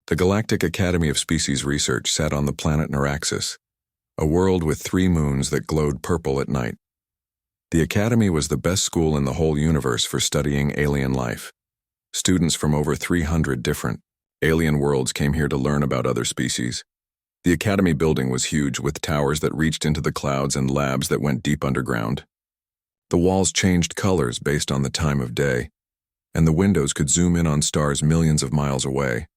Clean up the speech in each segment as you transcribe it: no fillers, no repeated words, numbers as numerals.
The Galactic Academy of Species Research sat on the planet Narraxis, a world with 3 moons that glowed purple at night. The Academy was the best school in the whole universe for studying alien life. Students from over 300 different alien worlds came here to learn about other species. The Academy building was huge, with towers that reached into the clouds and labs that went deep underground. The walls changed colors based on the time of day, and the windows could zoom in on stars millions of miles away.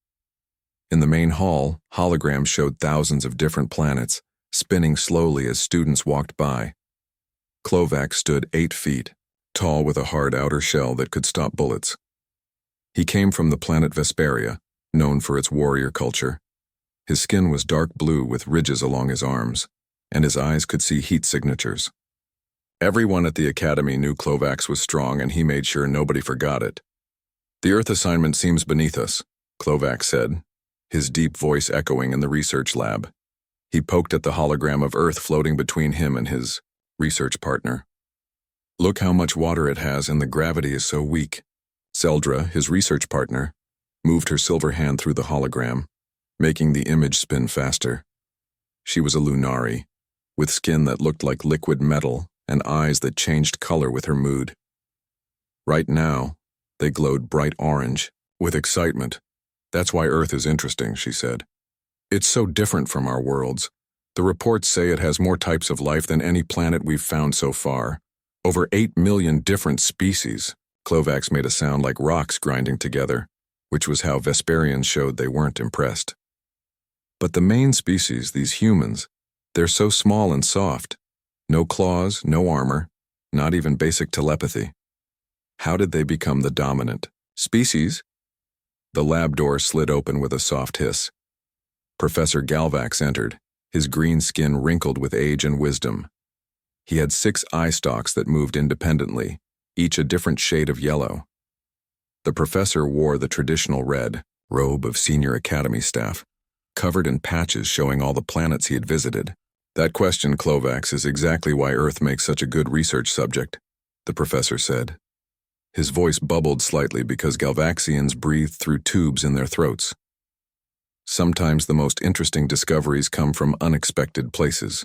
In the main hall, holograms showed thousands of different planets, spinning slowly as students walked by. Klovac stood 8 feet, tall with a hard outer shell that could stop bullets. He came from the planet Vesperia, known for its warrior culture. His skin was dark blue with ridges along his arms, and his eyes could see heat signatures. Everyone at the Academy knew Klovac was strong, and he made sure nobody forgot it. "The Earth assignment seems beneath us," Klovac said, his deep voice echoing in the research lab. He poked at the hologram of Earth floating between him and his research partner. "Look how much water it has, and the gravity is so weak." Zeldra, his research partner, moved her silver hand through the hologram, making the image spin faster. She was a Lunari, with skin that looked like liquid metal and eyes that changed color with her mood. Right now, they glowed bright orange, with excitement. "That's why Earth is interesting," she said. "It's so different from our worlds. The reports say it has more types of life than any planet we've found so far. Over 8 million different species." Klovac made a sound like rocks grinding together, which was how Vesperians showed they weren't impressed. "But the main species, these humans, they're so small and soft. No claws, no armor, not even basic telepathy. How did they become the dominant species?" The lab door slid open with a soft hiss. Professor Galvax entered, his green skin wrinkled with age and wisdom. He had 6 eye stalks that moved independently, each a different shade of yellow. The professor wore the traditional red robe of senior academy staff, covered in patches showing all the planets he had visited. "That question, Klovac, is exactly why Earth makes such a good research subject," the professor said. His voice bubbled slightly because Galvaxians breathed through tubes in their throats. "Sometimes the most interesting discoveries come from unexpected places."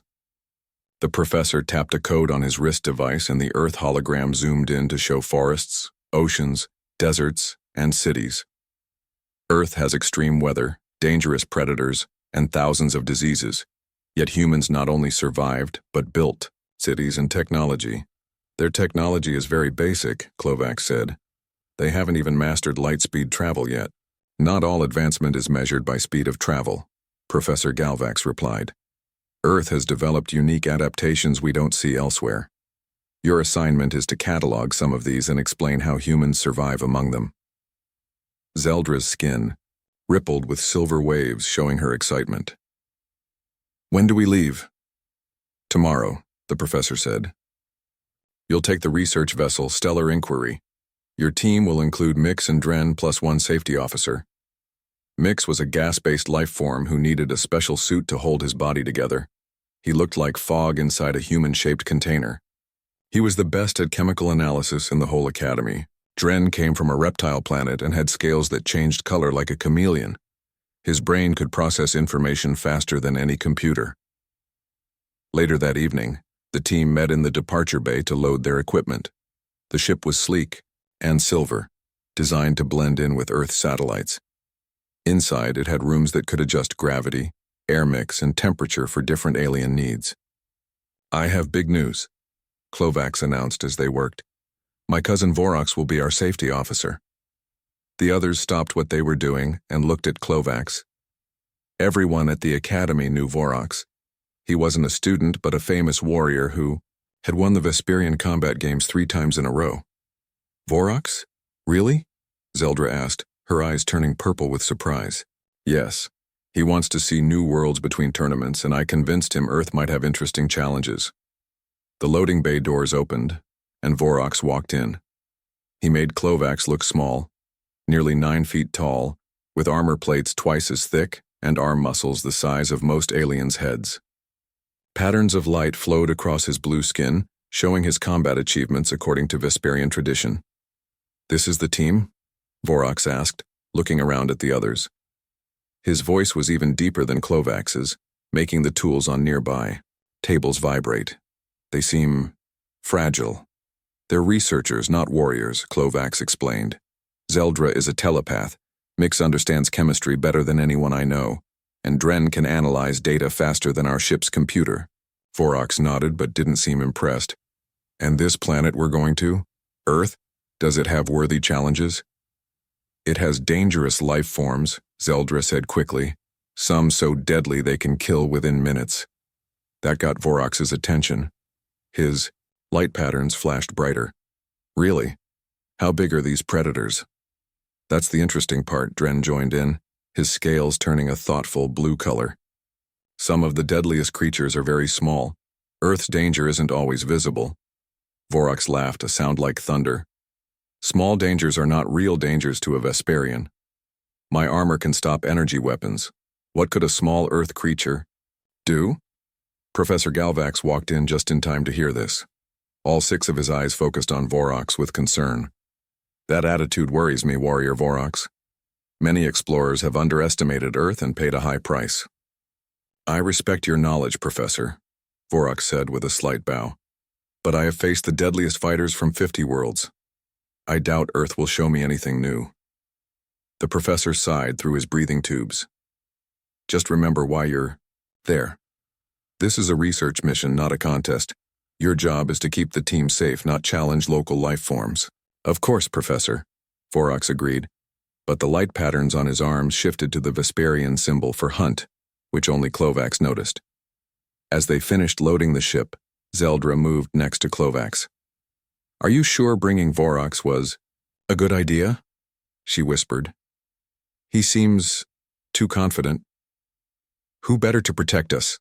The professor tapped a code on his wrist device, and the Earth hologram zoomed in to show forests, oceans, deserts, and cities. Earth has extreme weather, dangerous predators, and thousands of diseases. Yet humans not only survived, but built cities and technology. "Their technology is very basic," Klovac said. "They haven't even mastered light-speed travel yet." "Not all advancement is measured by speed of travel," Professor Galvax replied. "Earth has developed unique adaptations we don't see elsewhere. Your assignment is to catalog some of these and explain how humans survive among them." Zeldra's skin rippled with silver waves, showing her excitement. "When do we leave?" "Tomorrow," the professor said. "You'll take the research vessel Stellar Inquiry. Your team will include Mix and Dren plus 1 safety officer." Mix was a gas-based life form who needed a special suit to hold his body together. He looked like fog inside a human-shaped container. He was the best at chemical analysis in the whole academy. Dren came from a reptile planet and had scales that changed color like a chameleon. His brain could process information faster than any computer. Later that evening, the team met in the departure bay to load their equipment. The ship was sleek and silver, designed to blend in with Earth's satellites. Inside, it had rooms that could adjust gravity, air mix, and temperature for different alien needs. "I have big news," Klovac announced as they worked. "My cousin Vorox will be our safety officer." The others stopped what they were doing and looked at Klovac. Everyone at the academy knew Vorox. He wasn't a student, but a famous warrior who had won the Vesperian combat games 3 times in a row. "Vorox? Really?" Zeldra asked, her eyes turning purple with surprise. "Yes. He wants to see new worlds between tournaments, and I convinced him Earth might have interesting challenges." The loading bay doors opened, and Vorox walked in. He made Klovac look small, nearly 9 feet tall, with armor plates twice as thick and arm muscles the size of most aliens' heads. Patterns of light flowed across his blue skin, showing his combat achievements according to Vesperian tradition. "This is the team?" Vorox asked, looking around at the others. His voice was even deeper than Klovax's, making the tools on nearby tables vibrate. They seem fragile. They're researchers, not warriors, Klovax explained. Zeldra is a telepath. Mix understands chemistry better than anyone I know, and Dren can analyze data faster than our ship's computer. Vorox nodded but didn't seem impressed. And this planet we're going to? Earth? Does it have worthy challenges? It has dangerous life forms, Zeldra said quickly. Some so deadly they can kill within minutes. That got Vorox's attention. His light patterns flashed brighter. Really? How big are these predators? That's the interesting part, Dren joined in, his scales turning a thoughtful blue color. Some of the deadliest creatures are very small. Earth's danger isn't always visible. Vorox laughed, a sound like thunder. Small dangers are not real dangers to a Vesperian. My armor can stop energy weapons. What could a small Earth creature do? Professor Galvax walked in just in time to hear this. All 6 of his eyes focused on Vorox with concern. That attitude worries me, Warrior Vorox. Many explorers have underestimated Earth and paid a high price. I respect your knowledge, Professor, Vorox said with a slight bow. But I have faced the deadliest fighters from 50 worlds. I doubt Earth will show me anything new. The professor sighed through his breathing tubes. Just remember why you're there. This is a research mission, not a contest. Your job is to keep the team safe, not challenge local life forms. Of course, Professor, Vorox agreed, but the light patterns on his arms shifted to the Vesperian symbol for hunt, which only Klovax noticed. As they finished loading the ship, Zeldra moved next to Klovax. Are you sure bringing Vorox was a good idea? She whispered. He seems too confident. Who better to protect us?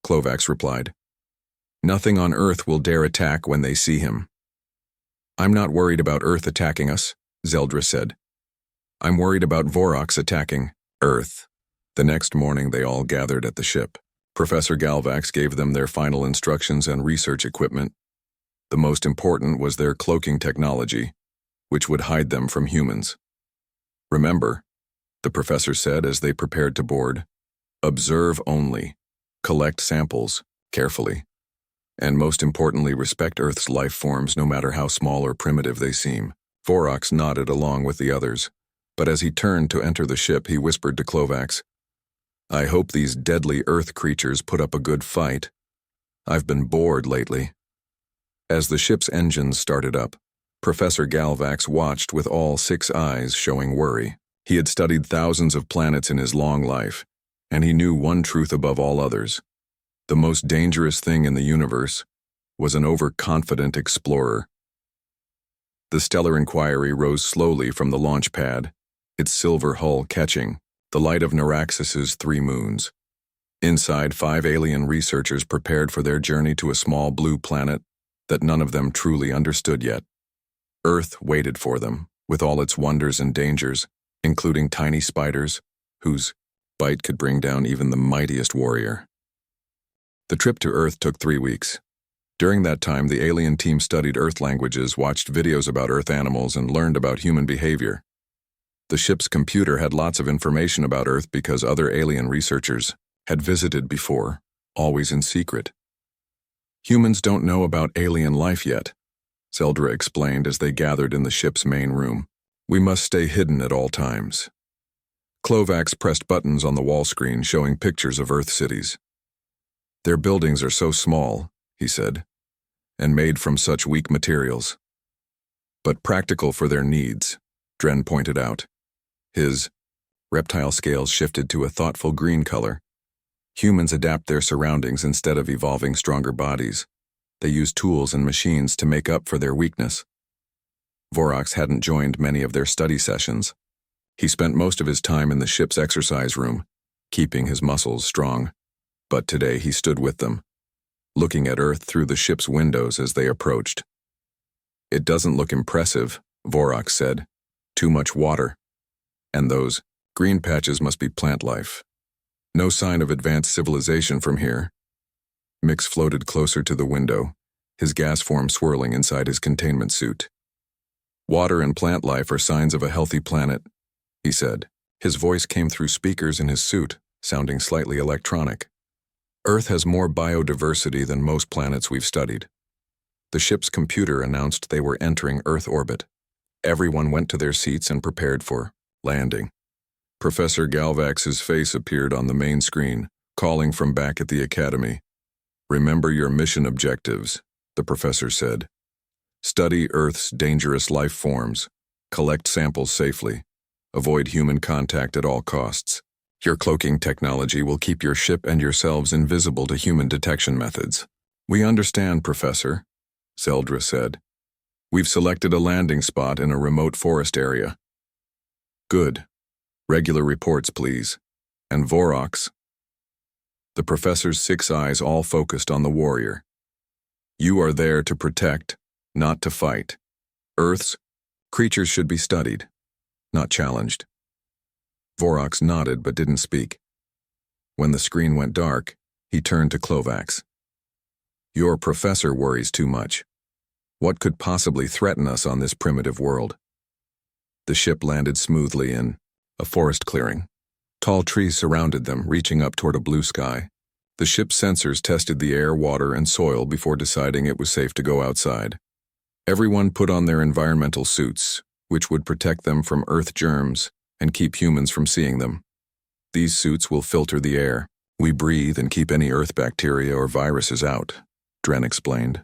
Klovax replied. Nothing on Earth will dare attack when they see him. I'm not worried about Earth attacking us, Zeldra said. I'm worried about Vorox attacking Earth. The next morning they all gathered at the ship. Professor Galvax gave them their final instructions and research equipment. The most important was their cloaking technology, which would hide them from humans. Remember, the professor said as they prepared to board, observe only, collect samples carefully, and most importantly respect Earth's life forms no matter how small or primitive they seem. Vorox nodded along with the others, but as he turned to enter the ship he whispered to Klovax, I hope these deadly Earth creatures put up a good fight. I've been bored lately. As the ship's engines started up, Professor Galvax watched with all 6 eyes showing worry. He had studied thousands of planets in his long life, and he knew one truth above all others. The most dangerous thing in the universe was an overconfident explorer. The Stellar Inquiry rose slowly from the launch pad, its silver hull catching the light of Naraxis's 3 moons. Inside, 5 alien researchers prepared for their journey to a small blue planet that none of them truly understood yet. Earth waited for them, with all its wonders and dangers, including tiny spiders, whose bite could bring down even the mightiest warrior. The trip to Earth took 3 weeks. During that time, the alien team studied Earth languages, watched videos about Earth animals, and learned about human behavior. The ship's computer had lots of information about Earth because other alien researchers had visited before, always in secret. Humans don't know about alien life yet, Zeldra explained as they gathered in the ship's main room. We must stay hidden at all times. Klovax pressed buttons on the wall screen showing pictures of Earth cities. Their buildings are so small, he said, and made from such weak materials. But practical for their needs, Dren pointed out. His reptile scales shifted to a thoughtful green color. Humans adapt their surroundings instead of evolving stronger bodies. They use tools and machines to make up for their weakness. Vorox hadn't joined many of their study sessions. He spent most of his time in the ship's exercise room, keeping his muscles strong. But today he stood with them, looking at Earth through the ship's windows as they approached. It doesn't look impressive, Vorox said. Too much water. And those green patches must be plant life. No sign of advanced civilization from here. Mix floated closer to the window, his gas form swirling inside his containment suit. Water and plant life are signs of a healthy planet, he said, His voice came through speakers in his suit, sounding slightly electronic. Earth has more biodiversity than most planets we've studied. The ship's computer announced they were entering Earth orbit. Everyone went to their seats and prepared for landing. Professor Galvax's face appeared on the main screen, calling from back at the academy. "Remember your mission objectives," the professor said. "Study Earth's dangerous life forms, collect samples safely, avoid human contact at all costs. Your cloaking technology will keep your ship and yourselves invisible to human detection methods." "We understand, Professor," Zeldra said. "We've selected a landing spot in a remote forest area." "Good. Regular reports, please. And Vorox." The professor's 6 eyes all focused on the warrior. "You are there to protect, not to fight. Earth's creatures should be studied, not challenged." Vorox nodded but didn't speak. When the screen went dark, he turned to Klovax. "Your professor worries too much. What could possibly threaten us on this primitive world?" The ship landed smoothly in a forest clearing. Tall trees surrounded them, reaching up toward a blue sky. The ship's sensors tested the air, water, and soil before deciding it was safe to go outside. Everyone put on their environmental suits, which would protect them from Earth germs and keep humans from seeing them. "These suits will filter the air we breathe and keep any Earth bacteria or viruses out," Dren explained.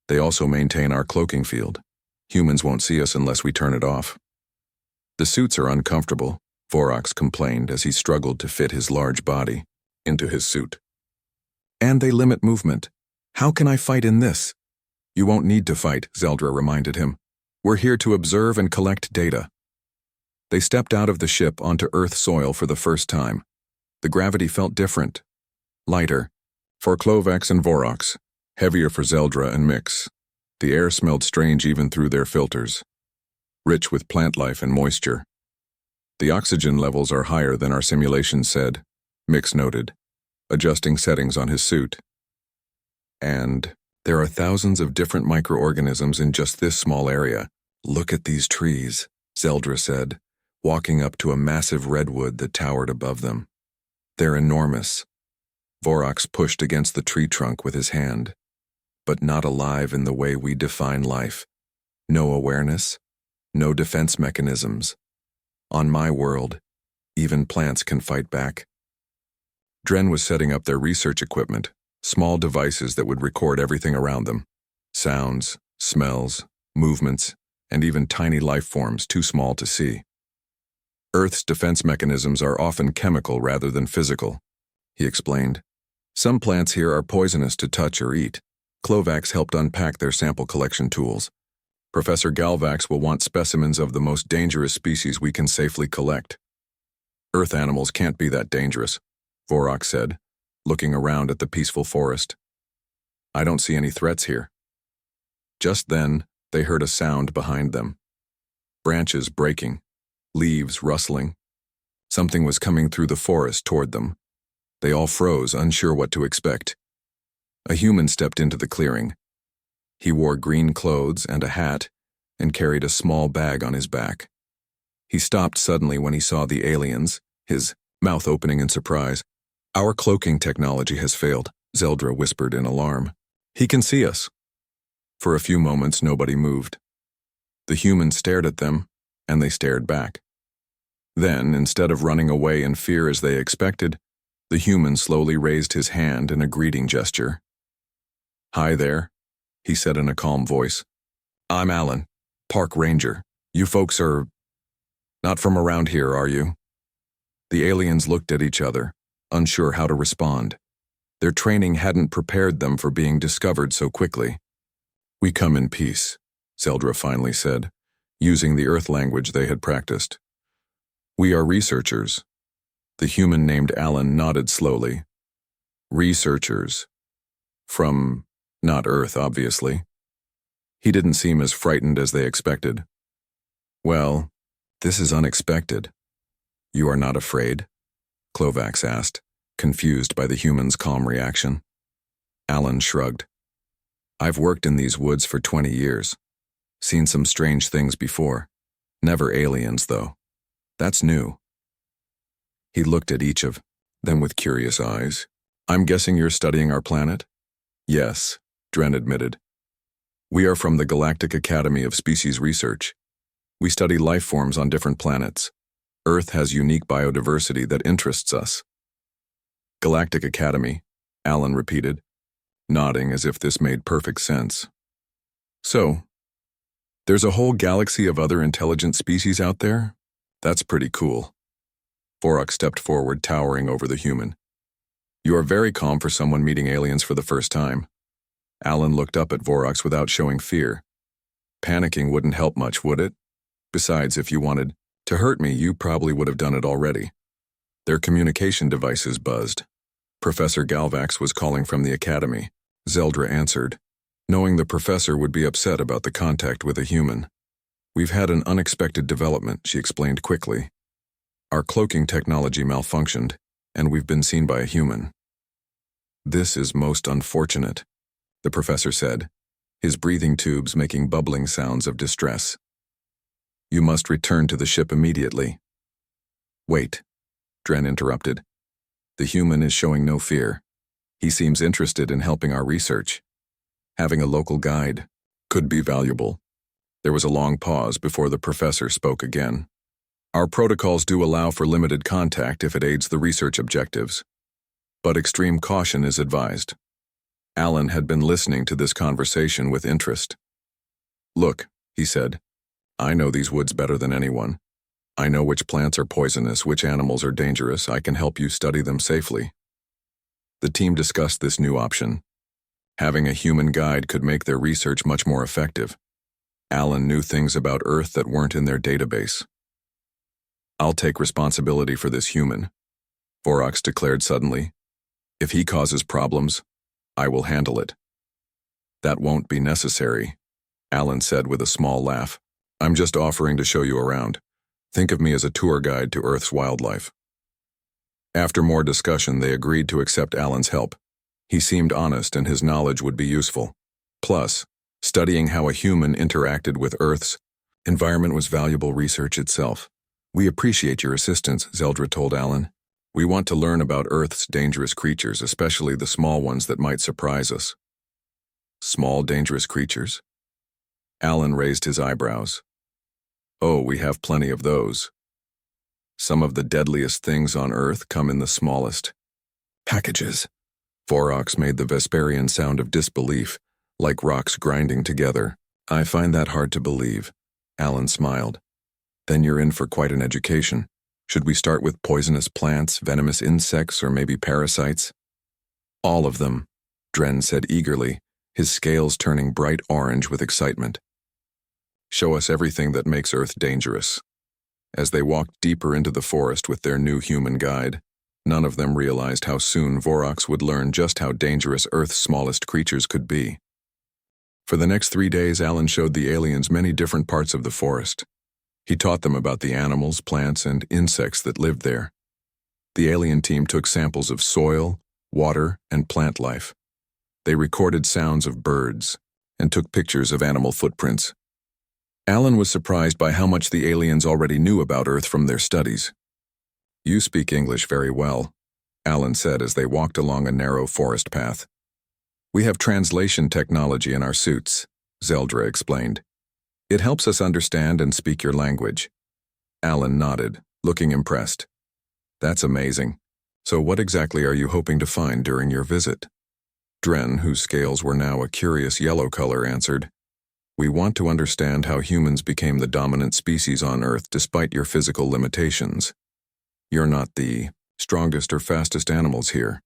"They also maintain our cloaking field. Humans won't see us unless we turn it off." "The suits are uncomfortable," Vorox complained as he struggled to fit his large body into his suit. "And they limit movement. How can I fight in this?" "You won't need to fight," Zeldra reminded him. "We're here to observe and collect data." They stepped out of the ship onto Earth soil for the first time. The gravity felt different. Lighter for Klovax and Vorox, heavier for Zeldra and Mix. The air smelled strange even through their filters, rich with plant life and moisture. "The oxygen levels are higher than our simulations said," Mix noted, adjusting settings on his suit. "And there are thousands of different microorganisms in just this small area. Look at these trees," Zeldra said, walking up to a massive redwood that towered above them. "They're enormous." Vorox pushed against the tree trunk with his hand. "But not alive in the way we define life. No awareness, no defense mechanisms. On my world, even plants can fight back." Dren was setting up their research equipment, small devices that would record everything around them. Sounds, smells, movements, and even tiny life forms too small to see. "Earth's defense mechanisms are often chemical rather than physical," he explained. "Some plants here are poisonous to touch or eat." Klovax helped unpack their sample collection tools. "Professor Galvax will want specimens of the most dangerous species we can safely collect." "Earth animals can't be that dangerous," Vorox said, looking around at the peaceful forest. "I don't see any threats here." Just then, they heard a sound behind them. Branches breaking, leaves rustling. Something was coming through the forest toward them. They all froze, unsure what to expect. A human stepped into the clearing. He wore green clothes and a hat and carried a small bag on his back. He stopped suddenly when he saw the aliens, his mouth opening in surprise. "Our cloaking technology has failed," Zeldra whispered in alarm. "He can see us." For a few moments, nobody moved. The human stared at them, and they stared back. Then, instead of running away in fear as they expected, the human slowly raised his hand in a greeting gesture. "Hi there," he said in a calm voice. "I'm Alan, park ranger. You folks are not from around here, are you?" The aliens looked at each other, unsure how to respond. Their training hadn't prepared them for being discovered so quickly. "We come in peace," Zeldra finally said, using the Earth language they had practiced. "We are researchers." The human named Alan nodded slowly. "Researchers. From not Earth, obviously." He didn't seem as frightened as they expected. "Well, this is unexpected." "You are not afraid?" Klovax asked, confused by the human's calm reaction. Alan shrugged. "I've worked in these woods for 20 years. Seen some strange things before. Never aliens, though. That's new." He looked at each of them with curious eyes. I'm guessing you're studying our planet? Yes, Dren admitted. We are from the Galactic Academy of Species Research. We study life forms on different planets. Earth has unique biodiversity that interests us. Galactic Academy, Alan repeated, nodding as if this made perfect sense. So, there's a whole galaxy of other intelligent species out there? That's pretty cool. Vorak stepped forward, towering over the human. You are very calm for someone meeting aliens for the first time. Alan looked up at Vorax without showing fear. Panicking wouldn't help much, would it? Besides, if you wanted to hurt me, you probably would have done it already. Their communication devices buzzed. Professor Galvax was calling from the academy. Zeldra answered, knowing the professor would be upset about the contact with a human. We've had an unexpected development, she explained quickly. Our cloaking technology malfunctioned, and we've been seen by a human. This is most unfortunate, the professor said, his breathing tubes making bubbling sounds of distress. You must return to the ship immediately. Wait, Dren interrupted. The human is showing no fear. He seems interested in helping our research. Having a local guide could be valuable. There was a long pause before the professor spoke again. Our protocols do allow for limited contact if it aids the research objectives, but extreme caution is advised. Alan had been listening to this conversation with interest. Look, he said, I know these woods better than anyone. I know which plants are poisonous, which animals are dangerous. I can help you study them safely. The team discussed this new option. Having a human guide could make their research much more effective. Alan knew things about Earth that weren't in their database. I'll take responsibility for this human, Vorax declared suddenly. If he causes problems, I will handle it. That won't be necessary, Alan said with a small laugh. I'm just offering to show you around. Think of me as a tour guide to Earth's wildlife. After more discussion, they agreed to accept Alan's help. He seemed honest and his knowledge would be useful. Plus, studying how a human interacted with Earth's environment was valuable research itself. We appreciate your assistance, Zeldra told Alan. We want to learn about Earth's dangerous creatures, especially the small ones that might surprise us. Small, dangerous creatures? Alan raised his eyebrows. Oh, we have plenty of those. Some of the deadliest things on Earth come in the smallest packages. Vorax made the Vesperian sound of disbelief, like rocks grinding together. I find that hard to believe, Alan smiled. Then you're in for quite an education. Should we start with poisonous plants, venomous insects, or maybe parasites? All of them, Dren said eagerly, his scales turning bright orange with excitement. Show us everything that makes Earth dangerous. As they walked deeper into the forest with their new human guide, none of them realized how soon Vorax would learn just how dangerous Earth's smallest creatures could be. For the next 3 days, Alan showed the aliens many different parts of the forest. He taught them about the animals, plants, and insects that lived there. The alien team took samples of soil, water, and plant life. They recorded sounds of birds and took pictures of animal footprints. Alan was surprised by how much the aliens already knew about Earth from their studies. You speak English very well, Alan said as they walked along a narrow forest path. We have translation technology in our suits, Zeldra explained. It helps us understand and speak your language. Alan nodded, looking impressed. That's amazing. So what exactly are you hoping to find during your visit? Dren, whose scales were now a curious yellow color, answered, We want to understand how humans became the dominant species on Earth despite your physical limitations. You're not the strongest or fastest animals here.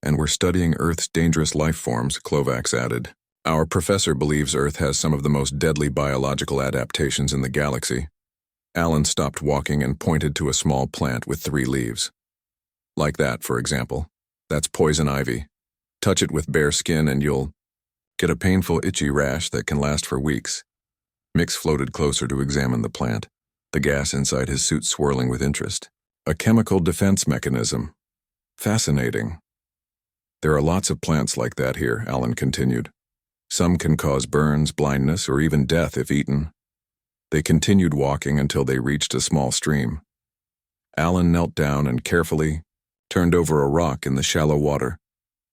And we're studying Earth's dangerous life forms, Klovax added. Our professor believes Earth has some of the most deadly biological adaptations in the galaxy. Alan stopped walking and pointed to a small plant with 3 leaves. Like that, for example. That's poison ivy. Touch it with bare skin and you'll get a painful, itchy rash that can last for weeks. Mix floated closer to examine the plant, the gas inside his suit swirling with interest. A chemical defense mechanism. Fascinating. There are lots of plants like that here, Alan continued. Some can cause burns, blindness, or even death if eaten. They continued walking until they reached a small stream. Alan knelt down and carefully turned over a rock in the shallow water.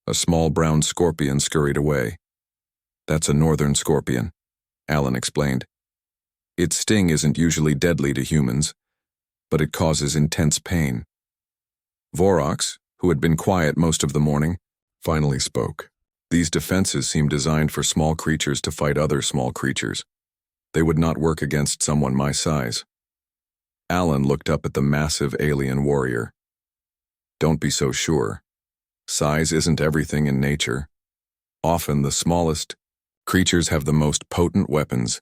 A small brown scorpion scurried away. That's a northern scorpion, Alan explained. Its sting isn't usually deadly to humans, but it causes intense pain. Vorox, who had been quiet most of the morning, finally spoke. These defenses seem designed for small creatures to fight other small creatures. They would not work against someone my size. Alan looked up at the massive alien warrior. Don't be so sure. Size isn't everything in nature. Often the smallest creatures have the most potent weapons.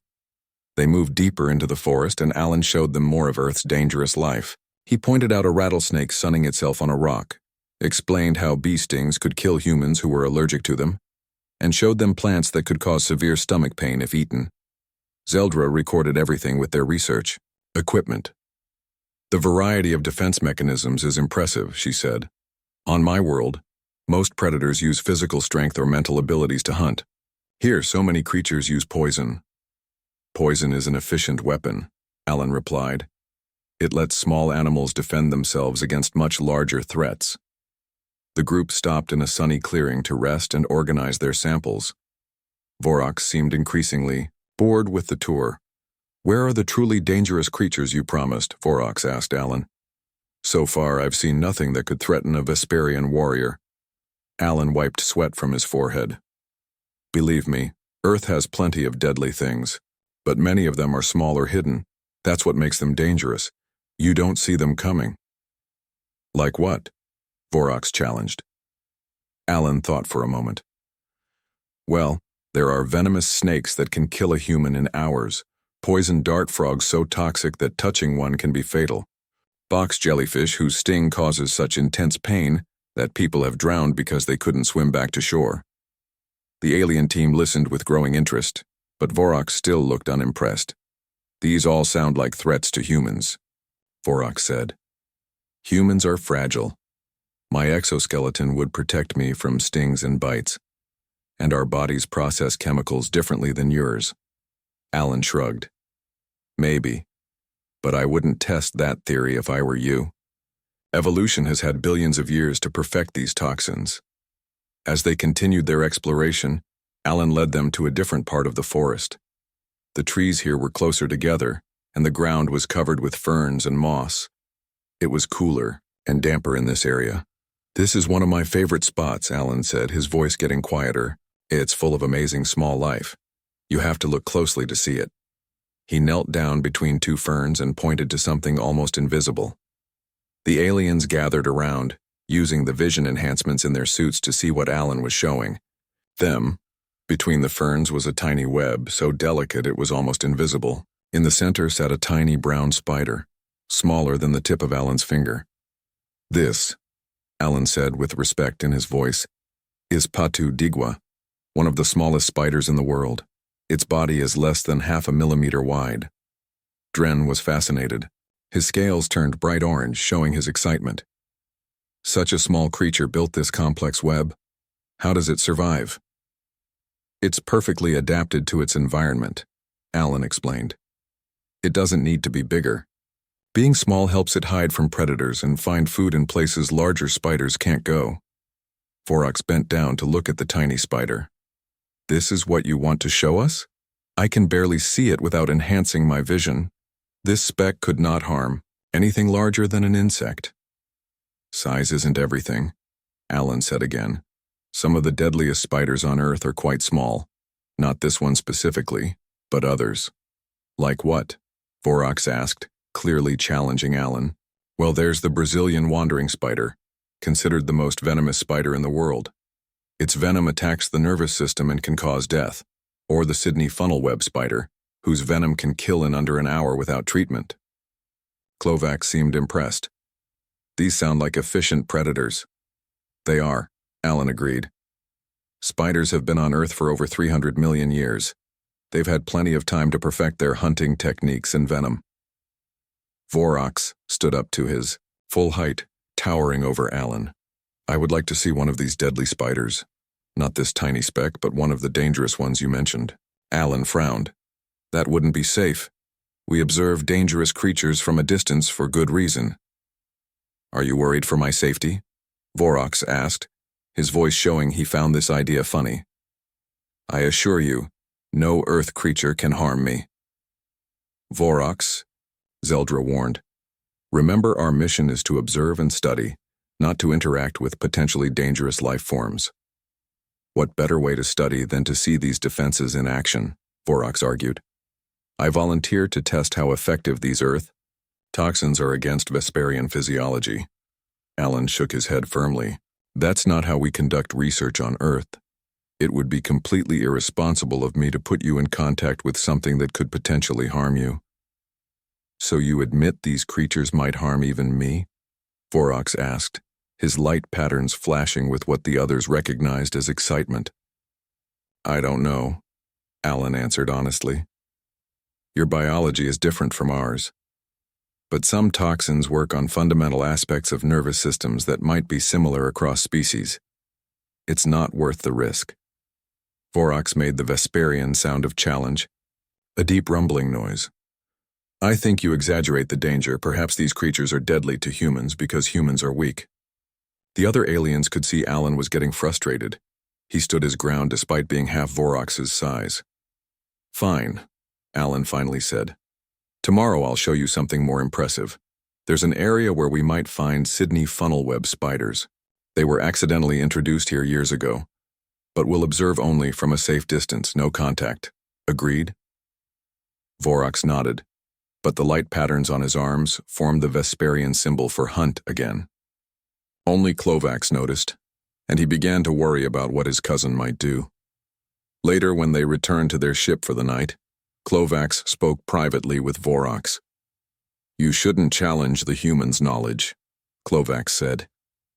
They moved deeper into the forest, and Alan showed them more of Earth's dangerous life. He pointed out a rattlesnake sunning itself on a rock, explained how bee stings could kill humans who were allergic to them, and showed them plants that could cause severe stomach pain if eaten. Zeldra recorded everything with their research equipment. The variety of defense mechanisms is impressive, she said. On my world, most predators use physical strength or mental abilities to hunt. Here, so many creatures use poison. Poison is an efficient weapon, Alan replied. It lets small animals defend themselves against much larger threats. The group stopped in a sunny clearing to rest and organize their samples. Vorox seemed increasingly bored with the tour. Where are the truly dangerous creatures you promised? Vorox asked Alan. So far, I've seen nothing that could threaten a Vesperian warrior. Alan wiped sweat from his forehead. Believe me, Earth has plenty of deadly things, but many of them are small or hidden. That's what makes them dangerous. You don't see them coming. Like what? Vorox challenged. Alan thought for a moment. Well, there are venomous snakes that can kill a human in hours, poison dart frogs so toxic that touching one can be fatal, box jellyfish whose sting causes such intense pain that people have drowned because they couldn't swim back to shore. The alien team listened with growing interest, but Vorox still looked unimpressed. These all sound like threats to humans, Vorox said. Humans are fragile. My exoskeleton would protect me from stings and bites, and our bodies process chemicals differently than yours. Alan shrugged. Maybe, but I wouldn't test that theory if I were you. Evolution has had billions of years to perfect these toxins. As they continued their exploration, Alan led them to a different part of the forest. The trees here were closer together, and the ground was covered with ferns and moss. It was cooler and damper in this area. This is one of my favorite spots, Alan said, his voice getting quieter. It's full of amazing small life. You have to look closely to see it. He knelt down between two ferns and pointed to something almost invisible. The aliens gathered around, using the vision enhancements in their suits to see what Alan was showing. Between the ferns was a tiny web, so delicate it was almost invisible. In the center sat a tiny brown spider, smaller than the tip of Alan's finger. This, Alan said with respect in his voice, is Patu Digwa, one of the smallest spiders in the world. Its body is less than 0.5 millimeter wide. Dren was fascinated. His scales turned bright orange, showing his excitement. Such a small creature built this complex web. How does it survive? It's perfectly adapted to its environment, Alan explained. It doesn't need to be bigger. Being small helps it hide from predators and find food in places larger spiders can't go. Vorox bent down to look at the tiny spider. This is what you want to show us? I can barely see it without enhancing my vision. This speck could not harm anything larger than an insect. Size isn't everything, Alan said again. Some of the deadliest spiders on Earth are quite small. Not this one specifically, but others. Like what? Vorox asked, clearly challenging Alan. Well, there's the Brazilian wandering spider, considered the most venomous spider in the world. Its venom attacks the nervous system and can cause death. Or the Sydney funnel web spider, whose venom can kill in under an hour without treatment. Klovac seemed impressed. These sound like efficient predators. They are, Alan agreed. Spiders have been on Earth for over 300 million years. They've had plenty of time to perfect their hunting techniques and venom. Vorox stood up to his full height, towering over Alan. I would like to see one of these deadly spiders. Not this tiny speck, but one of the dangerous ones you mentioned. Alan frowned. That wouldn't be safe. We observe dangerous creatures from a distance for good reason. Are you worried for my safety? Vorox asked, his voice showing he found this idea funny. I assure you, no Earth creature can harm me. Vorox, Zeldra warned. Remember, our mission is to observe and study, not to interact with potentially dangerous life forms. What better way to study than to see these defenses in action, Vorox argued. I volunteer to test how effective these Earth toxins are against Vesperian physiology. Alan shook his head firmly. That's not how we conduct research on Earth. It would be completely irresponsible of me to put you in contact with something that could potentially harm you. So you admit these creatures might harm even me? Vorox asked, his light patterns flashing with what the others recognized as excitement. I don't know, Alan answered honestly. Your biology is different from ours. But some toxins work on fundamental aspects of nervous systems that might be similar across species. It's not worth the risk. Vorox made the Vesperian sound of challenge, a deep rumbling noise. I think you exaggerate the danger. Perhaps these creatures are deadly to humans because humans are weak. The other aliens could see Alan was getting frustrated. He stood his ground despite being half Vorox's size. Fine, Alan finally said. Tomorrow I'll show you something more impressive. There's an area where we might find Sydney funnel web spiders. They were accidentally introduced here years ago, but we'll observe only from a safe distance, no contact. Agreed? Vorox nodded, but the light patterns on his arms formed the Vesperian symbol for hunt again. Only Klovax noticed, and he began to worry about what his cousin might do. Later, when they returned to their ship for the night, Klovax spoke privately with Vorox. You shouldn't challenge the human's knowledge, Klovax said.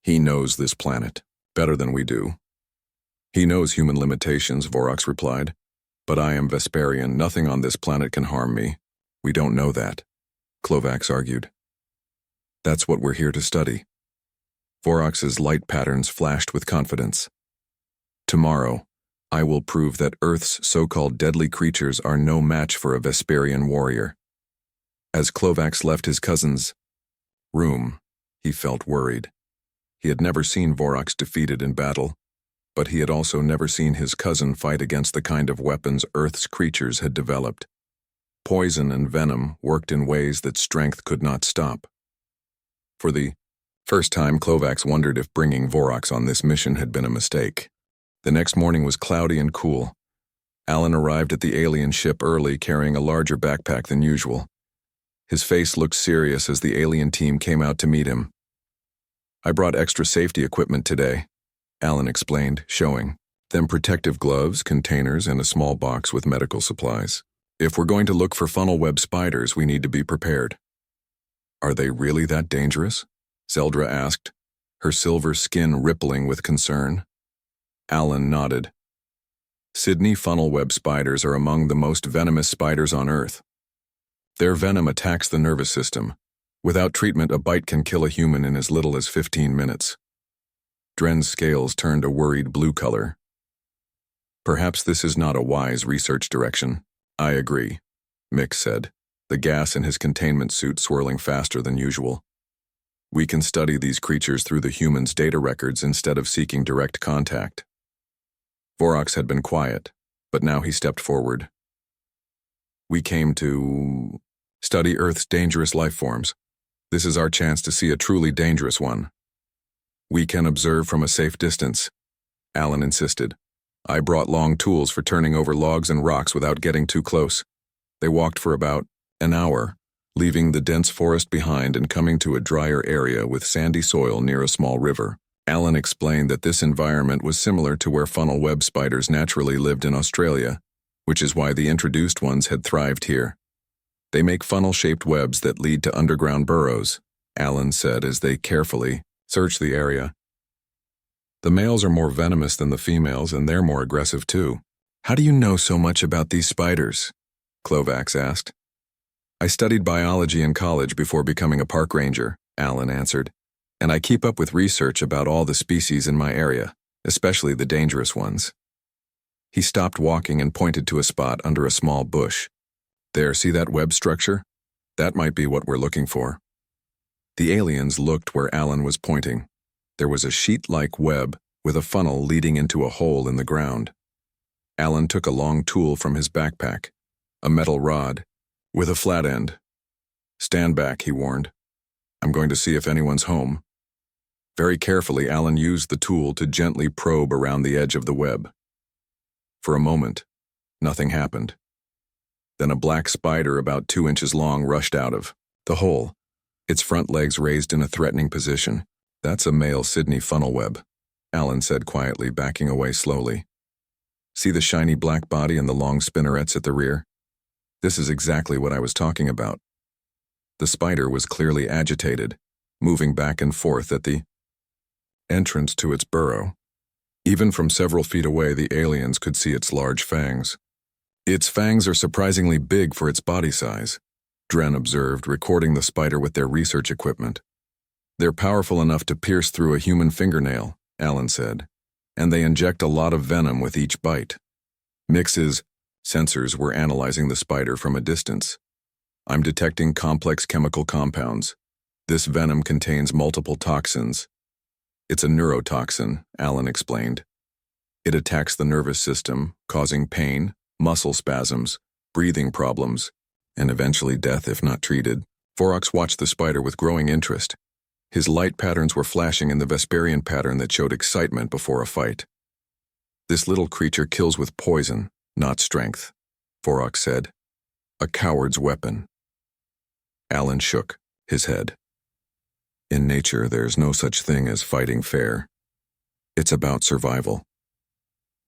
He knows this planet better than we do. He knows human limitations, Vorox replied. But I am Vesperian. Nothing on this planet can harm me. We don't know that, Klovax argued. That's what we're here to study. Vorox's light patterns flashed with confidence. Tomorrow, I will prove that Earth's so-called deadly creatures are no match for a Vesperian warrior. As Klovax left his cousin's room, he felt worried. He had never seen Vorox defeated in battle, but he had also never seen his cousin fight against the kind of weapons Earth's creatures had developed. Poison and venom worked in ways that strength could not stop. For the first time, Klovax wondered if bringing Vorox on this mission had been a mistake. The next morning was cloudy and cool. Alan arrived at the alien ship early, carrying a larger backpack than usual. His face looked serious as the alien team came out to meet him. I brought extra safety equipment today, Alan explained, showing them protective gloves, containers, and a small box with medical supplies. If we're going to look for funnel web spiders, we need to be prepared. Are they really that dangerous? Zeldra asked, her silver skin rippling with concern. Alan nodded. Sydney funnel web spiders are among the most venomous spiders on Earth. Their venom attacks the nervous system. Without treatment, a bite can kill a human in as little as 15 minutes. Dren's scales turned a worried blue color. Perhaps this is not a wise research direction. I agree, Mick said, the gas in his containment suit swirling faster than usual. We can study these creatures through the human's data records instead of seeking direct contact. Vorox had been quiet, but now he stepped forward. We came to study Earth's dangerous life forms. This is our chance to see a truly dangerous one. We can observe from a safe distance, Alan insisted. I brought long tools for turning over logs and rocks without getting too close. They walked for about an hour, leaving the dense forest behind and coming to a drier area with sandy soil near a small river. Alan explained that this environment was similar to where funnel web spiders naturally lived in Australia, which is why the introduced ones had thrived here. They make funnel-shaped webs that lead to underground burrows, Alan said as they carefully searched the area. The males are more venomous than the females, and they're more aggressive too. How do you know so much about these spiders? Klovax asked. I studied biology in college before becoming a park ranger, Alan answered, and I keep up with research about all the species in my area, especially the dangerous ones. He stopped walking and pointed to a spot under a small bush. There, see that web structure? That might be what we're looking for. The aliens looked where Alan was pointing. There was a sheet-like web with a funnel leading into a hole in the ground. Alan took a long tool from his backpack, a metal rod, with a flat end. "Stand back," he warned. "I'm going to see if anyone's home." Very carefully, Alan used the tool to gently probe around the edge of the web. For a moment, nothing happened. Then a black spider about 2 inches long rushed out of the hole, its front legs raised in a threatening position. "That's a male Sydney funnel web," Alan said quietly, backing away slowly. "See the shiny black body and the long spinnerets at the rear? This is exactly what I was talking about." The spider was clearly agitated, moving back and forth at the entrance to its burrow. Even from several feet away, the aliens could see its large fangs. "Its fangs are surprisingly big for its body size," Dren observed, recording the spider with their research equipment. "They're powerful enough to pierce through a human fingernail," Alan said, "and they inject a lot of venom with each bite." Mix's sensors were analyzing the spider from a distance. "I'm detecting complex chemical compounds. This venom contains multiple toxins." "It's a neurotoxin," Alan explained. "It attacks the nervous system, causing pain, muscle spasms, breathing problems, and eventually death if not treated." Vorox watched the spider with growing interest. His light patterns were flashing in the Vesperian pattern that showed excitement before a fight. "This little creature kills with poison, not strength," Vorox said. "A coward's weapon." Alan shook his head. "In nature, there's no such thing as fighting fair. It's about survival.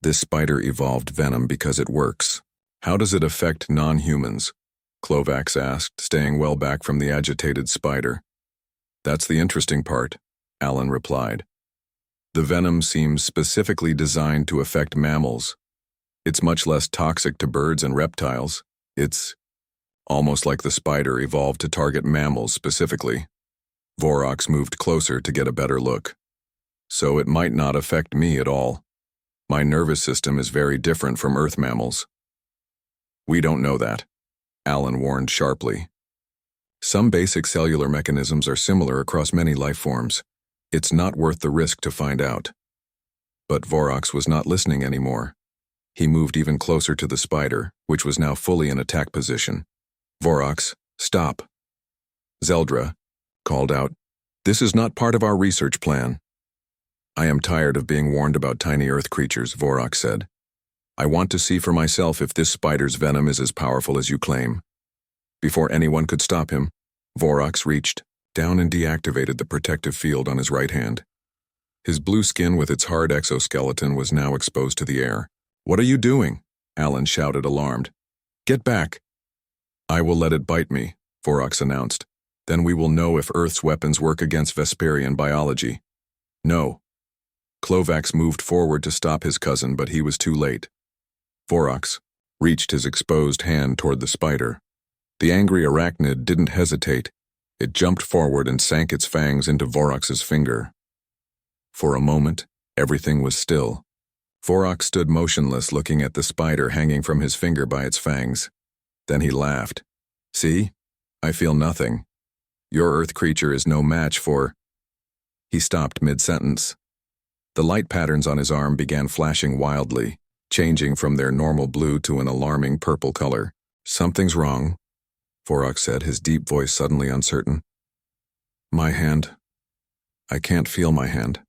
This spider evolved venom because it works. How does it affect non-humans?" Klovax asked, staying well back from the agitated spider. "That's the interesting part," Alan replied. "The venom seems specifically designed to affect mammals. It's much less toxic to birds and reptiles. It's almost like the spider evolved to target mammals specifically." Vorox moved closer to get a better look. "So it might not affect me at all. My nervous system is very different from Earth mammals." "We don't know that," Alan warned sharply. "Some basic cellular mechanisms are similar across many life forms. It's not worth the risk to find out." But Vorox was not listening anymore. He moved even closer to the spider, which was now fully in attack position. "Vorox, stop." Zeldra called out, "This is not part of our research plan." "I am tired of being warned about tiny Earth creatures," Vorox said. "I want to see for myself if this spider's venom is as powerful as you claim." Before anyone could stop him, Vorox reached down and deactivated the protective field on his right hand. His blue skin with its hard exoskeleton was now exposed to the air. "What are you doing?" Alan shouted, alarmed. "Get back." "I will let it bite me," Vorox announced. "Then we will know if Earth's weapons work against Vesperian biology." "No." Klovax moved forward to stop his cousin, but he was too late. Vorox reached his exposed hand toward the spider. The angry arachnid didn't hesitate. It jumped forward and sank its fangs into Vorox's finger. For a moment, everything was still. Vorox stood motionless, looking at the spider hanging from his finger by its fangs. Then he laughed. "See? I feel nothing. Your Earth creature is no match for—" He stopped mid-sentence. The light patterns on his arm began flashing wildly, changing from their normal blue to an alarming purple color. "Something's wrong," Vorox said, his deep voice suddenly uncertain. "My hand. I can't feel my hand."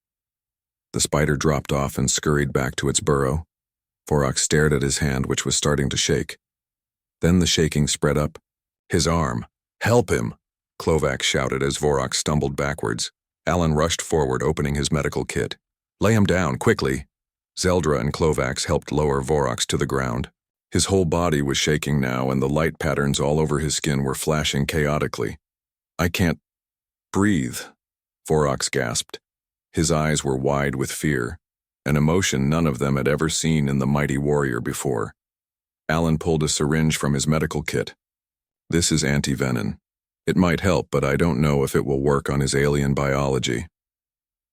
The spider dropped off and scurried back to its burrow. Vorox stared at his hand, which was starting to shake. Then the shaking spread up. "His arm! Help him!" Klovax shouted as Vorox stumbled backwards. Alan rushed forward, opening his medical kit. "Lay him down, quickly!" Zeldra and Klovax helped lower Vorox to the ground. His whole body was shaking now, and the light patterns all over his skin were flashing chaotically. "I can't breathe," Vorox gasped. His eyes were wide with fear, an emotion none of them had ever seen in the mighty warrior before. Alan pulled a syringe from his medical kit. "This is antivenin. It might help, but I don't know if it will work on his alien biology."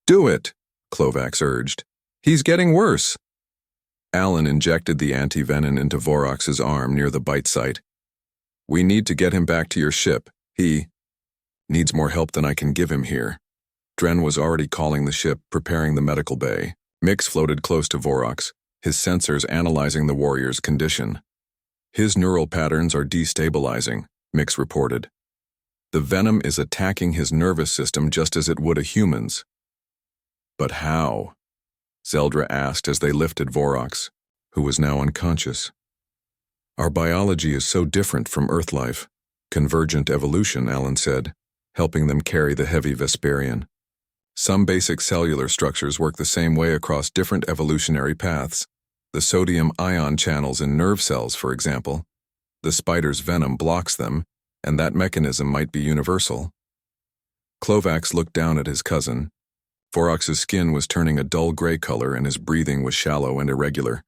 "Do it," Klovax urged. "He's getting worse." Alan injected the antivenin into Vorox's arm near the bite site. "We need to get him back to your ship. He..." Needs more help than I can give him here. Dren was already calling the ship, preparing the medical bay. Mix floated close to Vorox, his sensors analyzing the warrior's condition. His neural patterns are destabilizing, Mix reported. The venom is attacking his nervous system just as it would a human's. But how? Zeldra asked as they lifted Vorox, who was now unconscious. Our biology is so different from Earth life. Convergent evolution, Alan said, helping them carry the heavy Vesperian. Some basic cellular structures work the same way across different evolutionary paths. The sodium ion channels in nerve cells, for example. The spider's venom blocks them, and that mechanism might be universal. Klovax looked down at his cousin. Vorox's skin was turning a dull gray color and his breathing was shallow and irregular.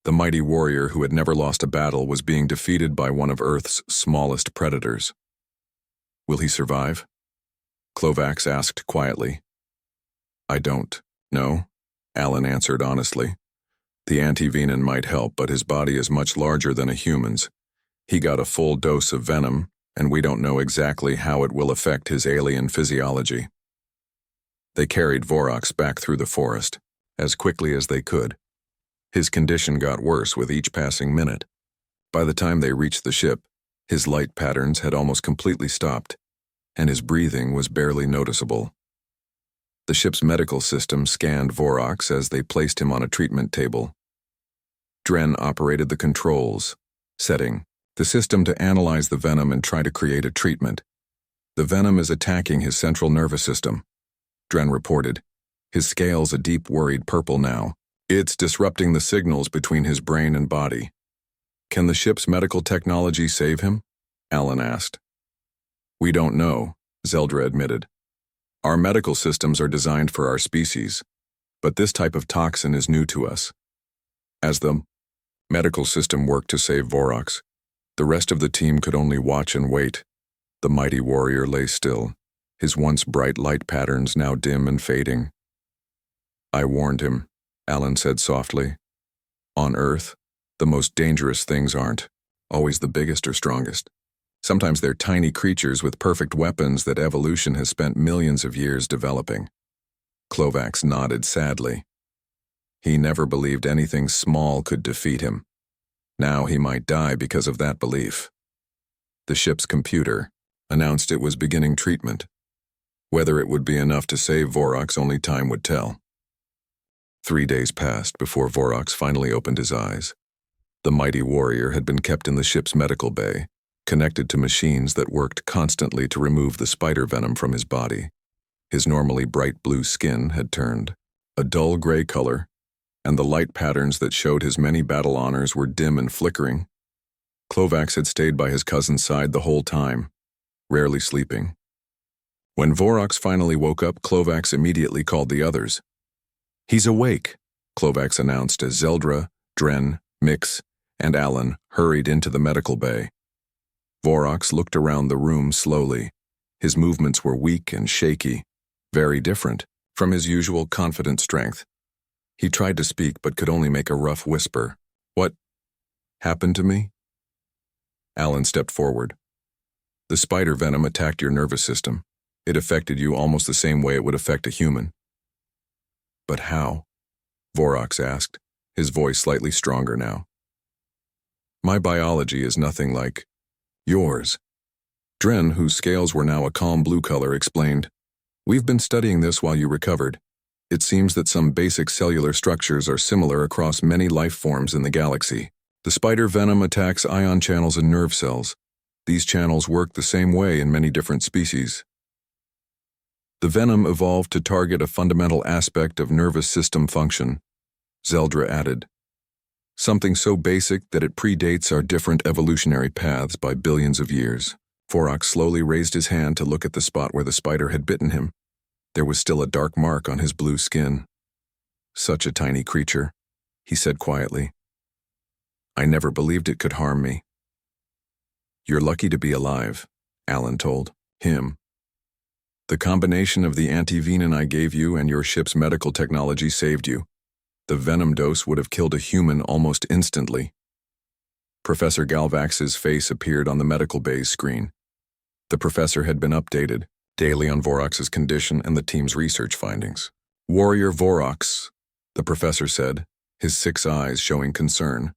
The mighty warrior who had never lost a battle was being defeated by one of Earth's smallest predators. Will he survive? Klovax asked quietly. I don't know, Alan answered honestly. The anti-venin might help, but his body is much larger than a human's. He got a full dose of venom, and we don't know exactly how it will affect his alien physiology. They carried Vorox back through the forest, as quickly as they could. His condition got worse with each passing minute. By the time they reached the ship, his light patterns had almost completely stopped, and his breathing was barely noticeable. The ship's medical system scanned Vorox as they placed him on a treatment table. Dren operated the controls, setting the system to analyze the venom and try to create a treatment. The venom is attacking his central nervous system, Dren reported, his scales a deep worried purple now. It's disrupting the signals between his brain and body. Can the ship's medical technology save him? Alan asked. We don't know, Zeldra admitted. Our medical systems are designed for our species, but this type of toxin is new to us. As the medical system worked to save Vorox, the rest of the team could only watch and wait. The mighty warrior lay still, his once bright light patterns now dim and fading. I warned him, Alan said softly. On Earth, the most dangerous things aren't always the biggest or strongest. Sometimes they're tiny creatures with perfect weapons that evolution has spent millions of years developing. Klovax nodded sadly. He never believed anything small could defeat him. Now he might die because of that belief. The ship's computer announced it was beginning treatment. Whether it would be enough to save Vorox, only time would tell. 3 days passed before Vorox finally opened his eyes. The mighty warrior had been kept in the ship's medical bay, connected to machines that worked constantly to remove the spider venom from his body. His normally bright blue skin had turned a dull gray color, and the light patterns that showed his many battle honors were dim and flickering. Klovax had stayed by his cousin's side the whole time, rarely sleeping. When Vorox finally woke up, Klovax immediately called the others. He's awake, Klovax announced as Zeldra, Dren, Mix, and Alan hurried into the medical bay. Vorox looked around the room slowly. His movements were weak and shaky, very different from his usual confident strength. He tried to speak but could only make a rough whisper. What happened to me? Alan stepped forward. The spider venom attacked your nervous system. It affected you almost the same way it would affect a human. But how? Vorox asked, his voice slightly stronger now. My biology is nothing like yours. Dren, whose scales were now a calm blue color, explained, We've been studying this while you recovered. It seems that some basic cellular structures are similar across many life forms in the galaxy. The spider venom attacks ion channels in nerve cells. These channels work the same way in many different species. The venom evolved to target a fundamental aspect of nervous system function, Zeldra added. Something so basic that it predates our different evolutionary paths by billions of years. Vorox slowly raised his hand to look at the spot where the spider had bitten him. There was still a dark mark on his blue skin. Such a tiny creature, he said quietly. I never believed it could harm me. You're lucky to be alive, Alan told him. The combination of the anti-venin I gave you and your ship's medical technology saved you. The venom dose would have killed a human almost instantly. Professor Galvax's face appeared on the medical bay's screen. The professor had been updated daily on Vorox's condition and the team's research findings. "Warrior Vorox," the professor said, his 6 eyes showing concern.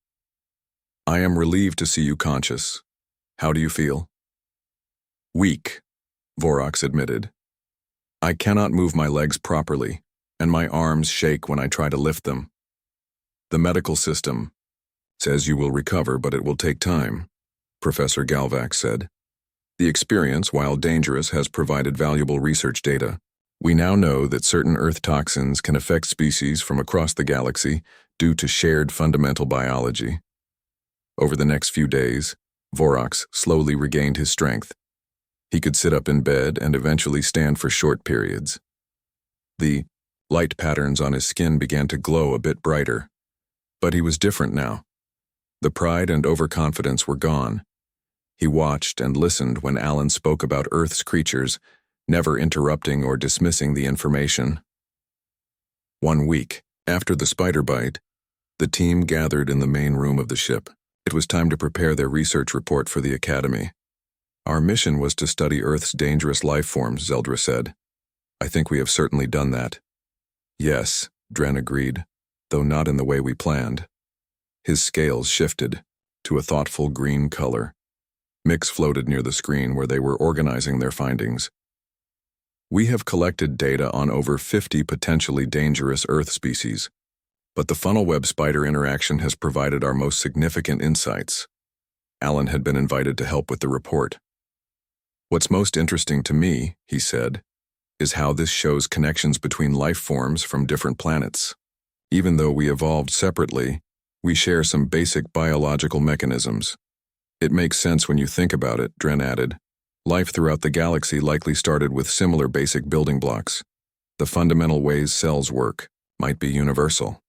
"I am relieved to see you conscious. How do you feel?" "Weak," Vorox admitted. "I cannot move my legs properly, and my arms shake when I try to lift them. The medical system says you will recover, but it will take time," Professor Galvac said. "The experience, while dangerous, has provided valuable research data. We now know that certain Earth toxins can affect species from across the galaxy due to shared fundamental biology." Over the next few days, Vorox slowly regained his strength. He could sit up in bed and eventually stand for short periods. The light patterns on his skin began to glow a bit brighter. But he was different now. The pride and overconfidence were gone. He watched and listened when Alan spoke about Earth's creatures, never interrupting or dismissing the information. 1 week after the spider bite, the team gathered in the main room of the ship. It was time to prepare their research report for the Academy. "Our mission was to study Earth's dangerous life forms," Zeldra said. "I think we have certainly done that." "Yes," Dren agreed, though not in the way we planned. His scales shifted to a thoughtful green color. Mix floated near the screen where they were organizing their findings. "We have collected data on over 50 potentially dangerous Earth species, but the funnel web spider interaction has provided our most significant insights." Alan had been invited to help with the report. "What's most interesting to me," he said, "is how this shows connections between life forms from different planets. Even though we evolved separately, we share some basic biological mechanisms. It makes sense when you think about it," Dren added. "Life throughout the galaxy likely started with similar basic building blocks. The fundamental ways cells work might be universal."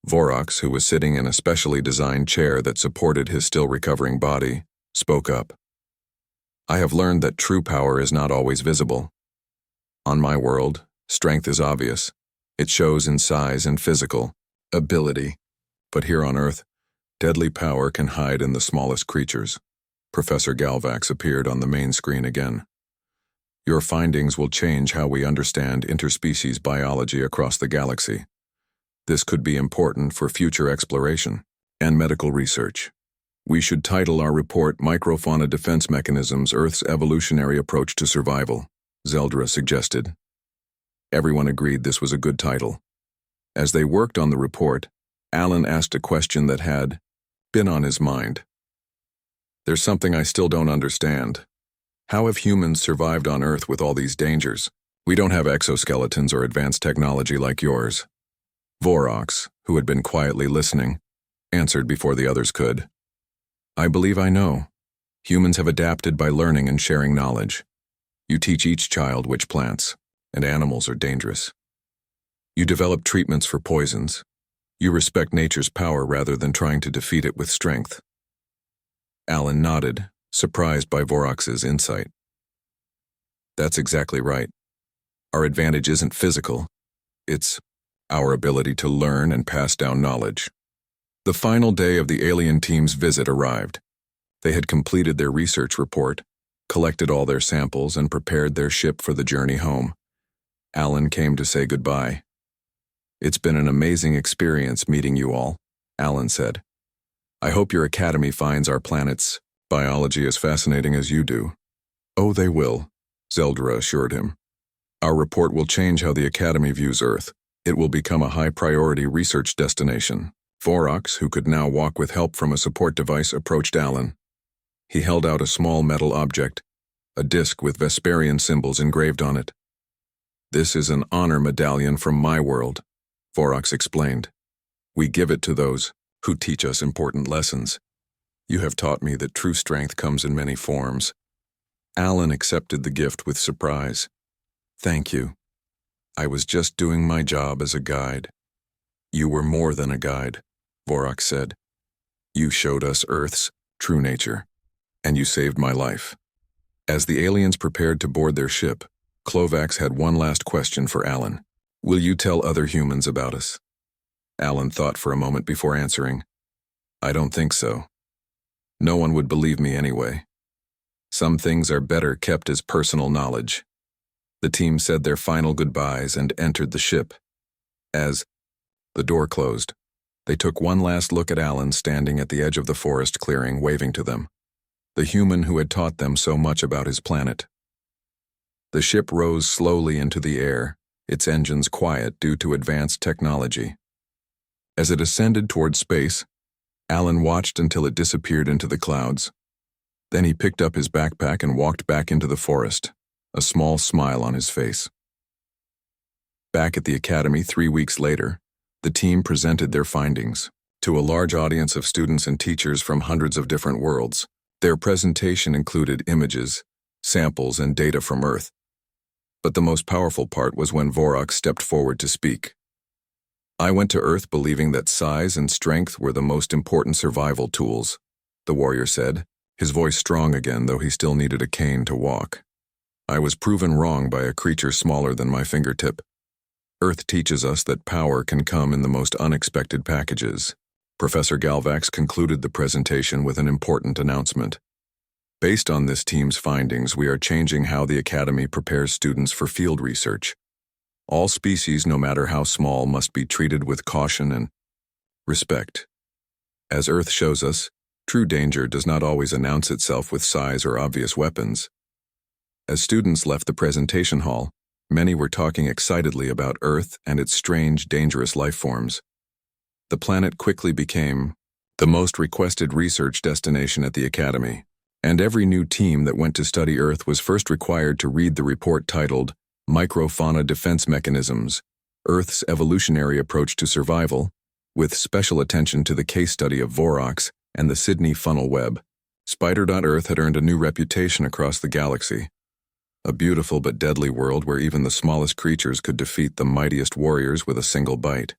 Vorox, who was sitting in a specially designed chair that supported his still recovering body, spoke up. "I have learned that true power is not always visible. On my world, strength is obvious. It shows in size and physical ability. But here on Earth, deadly power can hide in the smallest creatures." Professor Galvax appeared on the main screen again. "Your findings will change how we understand interspecies biology across the galaxy. This could be important for future exploration and medical research. We should title our report Microfauna Defense Mechanisms: Earth's Evolutionary Approach to Survival," Zeldra suggested. Everyone agreed this was a good title. As they worked on the report, Alan asked a question that had been on his mind. "There's something I still don't understand. How have humans survived on Earth with all these dangers? We don't have exoskeletons or advanced technology like yours." Vorox, who had been quietly listening, answered before the others could. "I believe I know. Humans have adapted by learning and sharing knowledge. You teach each child which plants and animals are dangerous. You develop treatments for poisons. You respect nature's power rather than trying to defeat it with strength." Alan nodded, surprised by Vorox's insight. "That's exactly right. Our advantage isn't physical. It's our ability to learn and pass down knowledge." The final day of the alien team's visit arrived. They had completed their research report, collected all their samples, and prepared their ship for the journey home. Alan came to say goodbye. "It's been an amazing experience meeting you all," Alan said. "I hope your academy finds our planet's biology as fascinating as you do." "Oh, they will," Zeldra assured him. "Our report will change how the academy views Earth. It will become a high-priority research destination." Vorox, who could now walk with help from a support device, approached Alan. He held out a small metal object, a disc with Vesperian symbols engraved on it. "This is an honor medallion from my world," Vorox explained. "We give it to those who teach us important lessons. You have taught me that true strength comes in many forms." Alan accepted the gift with surprise. "Thank you. I was just doing my job as a guide." "You were more than a guide," Vorox said. "You showed us Earth's true nature, and you saved my life." As the aliens prepared to board their ship, Klovax had one last question for Alan. "Will you tell other humans about us?" Alan thought for a moment before answering. "I don't think so. No one would believe me anyway." Some things are better kept as personal knowledge. The team said their final goodbyes and entered the ship. As the door closed, they took one last look at Alan standing at the edge of the forest clearing, waving to them, the human who had taught them so much about his planet. The ship rose slowly into the air, its engines quiet due to advanced technology. As it ascended toward space, Alan watched until it disappeared into the clouds. Then he picked up his backpack and walked back into the forest, a small smile on his face. Back at the academy 3 weeks later, the team presented their findings to a large audience of students and teachers from hundreds of different worlds. Their presentation included images, samples, and data from Earth. But the most powerful part was when Vorok stepped forward to speak. "I went to Earth believing that size and strength were the most important survival tools," the warrior said, his voice strong again though he still needed a cane to walk. "I was proven wrong by a creature smaller than my fingertip. Earth teaches us that power can come in the most unexpected packages." Professor Galvax concluded the presentation with an important announcement. "Based on this team's findings, we are changing how the Academy prepares students for field research. All species, no matter how small, must be treated with caution and respect. As Earth shows us, true danger does not always announce itself with size or obvious weapons." As students left the presentation hall, many were talking excitedly about Earth and its strange, dangerous life forms. The planet quickly became the most requested research destination at the Academy, and every new team that went to study Earth was first required to read the report titled Microfauna Defense Mechanisms, Earth's Evolutionary Approach to Survival, with special attention to the case study of Vorox and the Sydney funnel web. Spider.Earth had earned a new reputation across the galaxy, a beautiful but deadly world where even the smallest creatures could defeat the mightiest warriors with a single bite.